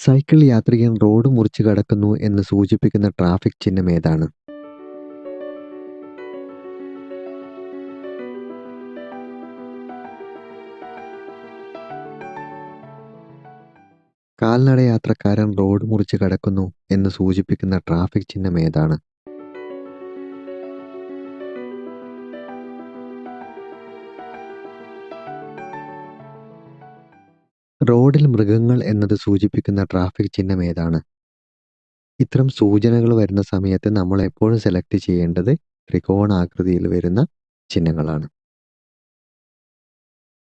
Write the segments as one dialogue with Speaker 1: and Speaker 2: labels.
Speaker 1: Cycle യാത്രികൻ road മുറിച്ച് കടക്കുന്നു എന്ന് സൂചിപ്പിക്കുന്ന ട്രാഫിക് ചിഹ്നം ഏതാണ്? കാൽനട യാത്രക്കാരൻ റോഡ് മുറിച്ച് കടക്കുന്നു എന്ന് സൂചിപ്പിക്കുന്ന ട്രാഫിക് ചിഹ്നം ഏതാണ്? റോഡിൽ മൃഗങ്ങൾ എന്നത് സൂചിപ്പിക്കുന്ന ട്രാഫിക് ചിഹ്നം ഏതാണ്? ഇത്തരം സൂചനകൾ വരുന്ന സമയത്ത് നമ്മൾ എപ്പോഴും സെലക്ട് ചെയ്യേണ്ടത് ത്രികോണാകൃതിയിൽ വരുന്ന ചിഹ്നങ്ങളാണ്.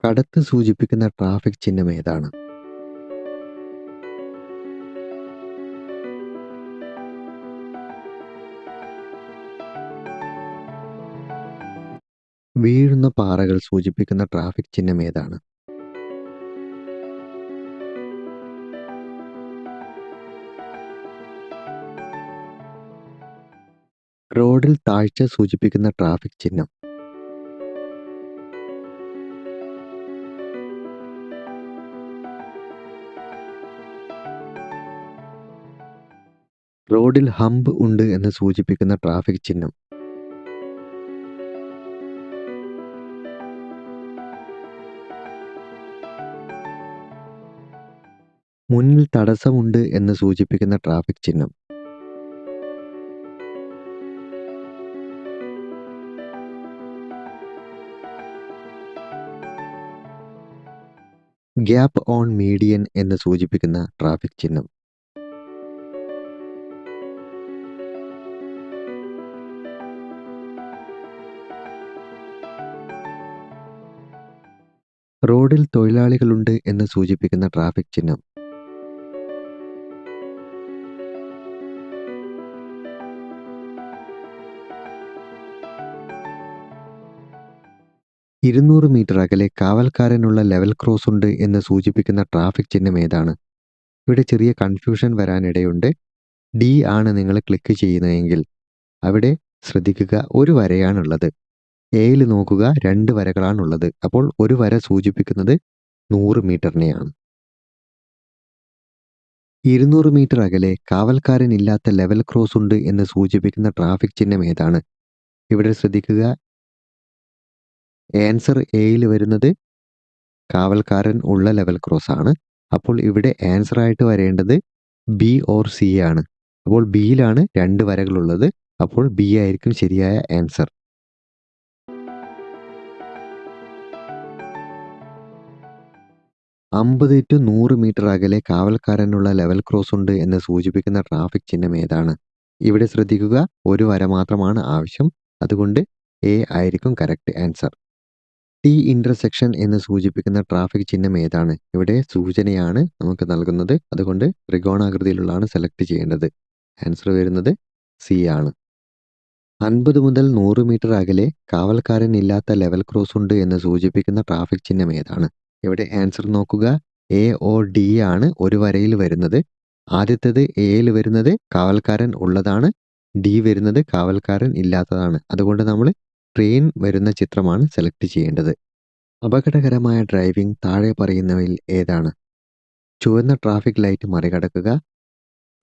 Speaker 1: കടത്ത് സൂചിപ്പിക്കുന്ന ട്രാഫിക് ചിഹ്നം ഏതാണ്? വീഴുന്ന പാറകൾ സൂചിപ്പിക്കുന്ന ട്രാഫിക് ചിഹ്നം ഏതാണ്? റോഡിൽ താഴ്ച സൂചിപ്പിക്കുന്ന ട്രാഫിക് ചിഹ്നം? റോഡിൽ ഹമ്പ് ഉണ്ട് എന്ന് സൂചിപ്പിക്കുന്ന ട്രാഫിക് ചിഹ്നം? മുന്നിൽ തടസ്സമുണ്ട് എന്ന് സൂചിപ്പിക്കുന്ന ട്രാഫിക് ചിഹ്നം? ഗ്യാപ്പ് ഓൺ മീഡിയൻ എന്ന് സൂചിപ്പിക്കുന്ന ട്രാഫിക് ചിഹ്നം? റോഡിൽ തൊഴിലാളികളുണ്ട് എന്ന് സൂചിപ്പിക്കുന്ന ട്രാഫിക് ചിഹ്നം? ഇരുന്നൂറ് മീറ്റർ അകലെ കാവൽക്കാരനുള്ള ലെവൽ ക്രോസ് ഉണ്ട് എന്ന് സൂചിപ്പിക്കുന്ന ട്രാഫിക് ചിഹ്നം ഏതാണ്? ഇവിടെ ചെറിയ കൺഫ്യൂഷൻ വരാനിടയുണ്ട്. ഡി ആണ് നിങ്ങൾ ക്ലിക്ക് ചെയ്യുന്നതെങ്കിൽ അവിടെ ശ്രദ്ധിക്കുക, ഒരു വരയാണുള്ളത്. എയിൽ നോക്കുക, 2 വരകളാണുള്ളത്. അപ്പോൾ ഒരു വര സൂചിപ്പിക്കുന്നത് 100 മീറ്ററിനെയാണ്. 200 മീറ്റർ അകലെ കാവൽക്കാരൻ ഇല്ലാത്ത ലെവൽ ക്രോസ് ഉണ്ട് എന്ന് സൂചിപ്പിക്കുന്ന ട്രാഫിക് ചിഹ്നം ഏതാണ്? ഇവിടെ ശ്രദ്ധിക്കുക, ആൻസർ എയിൽ വരുന്നത് കാവൽക്കാരൻ ഉള്ള ലെവൽ ക്രോസ് ആണ്. അപ്പോൾ ഇവിടെ ആൻസർ ആയിട്ട് വരേണ്ടത് ബി ഓർ സി ആണ്. അപ്പോൾ ബിയിലാണ് 2 വരകളുള്ളത്. അപ്പോൾ ബി ആയിരിക്കും ശരിയായ ആൻസർ. 50 ടു 100 മീറ്റർ അകലെ കാവൽക്കാരനുള്ള ലെവൽ ക്രോസ് ഉണ്ട് എന്ന് സൂചിപ്പിക്കുന്ന ട്രാഫിക് ചിഹ്നം ഏതാണ്? ഇവിടെ ശ്രദ്ധിക്കുക, ഒരു വര മാത്രമാണ് ആവശ്യം. അതുകൊണ്ട് എ ആയിരിക്കും കറക്റ്റ് ആൻസർ. ടി ഇന്റർസെക്ഷൻ എന്ന് സൂചിപ്പിക്കുന്ന ട്രാഫിക് ചിഹ്നം ഏതാണ്? ഇവിടെ സൂചനയാണ് നമുക്ക് നൽകുന്നത്. അതുകൊണ്ട് ത്രികോണാകൃതിയിലുള്ളതാണ് സെലക്ട് ചെയ്യേണ്ടത്. ആൻസർ വരുന്നത് സി ആണ്. 50 മുതൽ 100 മീറ്റർ അകലെ കാവൽക്കാരൻ ഇല്ലാത്ത ലെവൽ ക്രോസ് ഉണ്ട് എന്ന് സൂചിപ്പിക്കുന്ന ട്രാഫിക് ചിഹ്നം ഏതാണ്? ഇവിടെ ആൻസർ നോക്കുക, എ ഓ ഡി ആണ് ഒരു വരയിൽ വരുന്നത്. ആദ്യത്തേത് എയിൽ വരുന്നത് കാവൽക്കാരൻ ഉള്ളതാണ്, ഡി വരുന്നത് കാവൽക്കാരൻ ഇല്ലാത്തതാണ്. അതുകൊണ്ട് നമ്മൾ ട്രെയിൻ വരുന്ന ചിത്രമാണ് സെലക്ട് ചെയ്യേണ്ടത്. അപകടകരമായ ഡ്രൈവിംഗ് താഴെ പറയുന്നവയിൽ ഏതാണ്? ചുവന്ന ട്രാഫിക് ലൈറ്റ് മറികടക്കുക,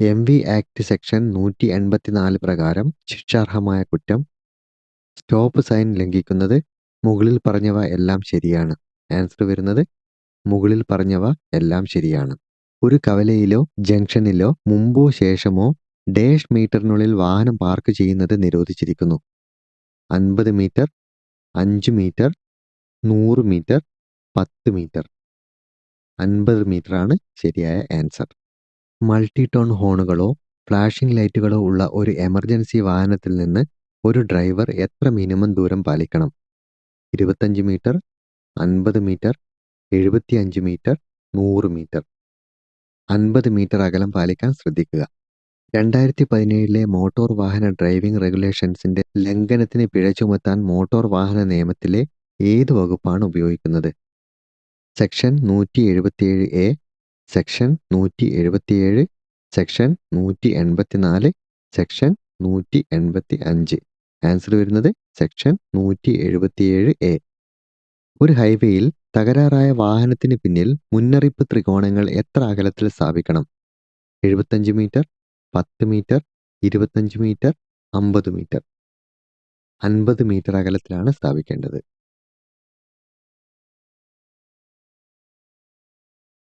Speaker 1: MV ആക്ട് സെക്ഷൻ 184 പ്രകാരം ശിക്ഷാർഹമായ കുറ്റം, സ്റ്റോപ്പ് സൈൻ ലംഘിക്കുന്നത്, മുകളിൽ പറഞ്ഞവ എല്ലാം ശരിയാണ്. ആൻസർ വരുന്നത് മുകളിൽ പറഞ്ഞവ എല്ലാം ശരിയാണ്. ഒരു കവലയിലോ ജംഗ്ഷനിലോ മുമ്പോ ശേഷമോ ഡാഷ് മീറ്ററിനുള്ളിൽ വാഹനം പാർക്ക് ചെയ്യുന്നത് നിരോധിച്ചിരിക്കുന്നു. 50 മീറ്റർ, 5 മീറ്റർ, 100 മീറ്റർ, 10 മീറ്റർ. 50 മീറ്ററാണ് ശരിയായ ആൻസർ. മൾട്ടി ടോൺ ഹോണുകളോ ഫ്ലാഷിംഗ് ലൈറ്റുകളോ ഉള്ള ഒരു എമർജൻസി വാഹനത്തിൽ നിന്ന് ഒരു ഡ്രൈവർ എത്ര മിനിമം ദൂരം പാലിക്കണം? 25 metre, 50 metre, 75 metre, 100 metre. 50 metre അകലം പാലിക്കാൻ ശ്രദ്ധിക്കുക. 2017 മോട്ടോർ വാഹന ഡ്രൈവിംഗ് റെഗുലേഷൻസിന്റെ ലംഘനത്തിന് പിഴ ചുമത്താൻ മോട്ടോർ വാഹന നിയമത്തിലെ ഏത് വകുപ്പാണ് ഉപയോഗിക്കുന്നത്? Section 177A, section 177, section 184, section 185. Answer വരുന്നത് സെക്ഷൻ 177A. ഒരു ഹൈവേയിൽ തകരാറായ വാഹനത്തിന് പിന്നിൽ മുന്നറിയിപ്പ് ത്രികോണങ്ങൾ എത്ര അകലത്തിൽ സ്ഥാപിക്കണം? 75 metre, 10 metre, 25 metre, 50 metre. 50 metre അകലത്തിലാണ് സ്ഥാപിക്കേണ്ടത്.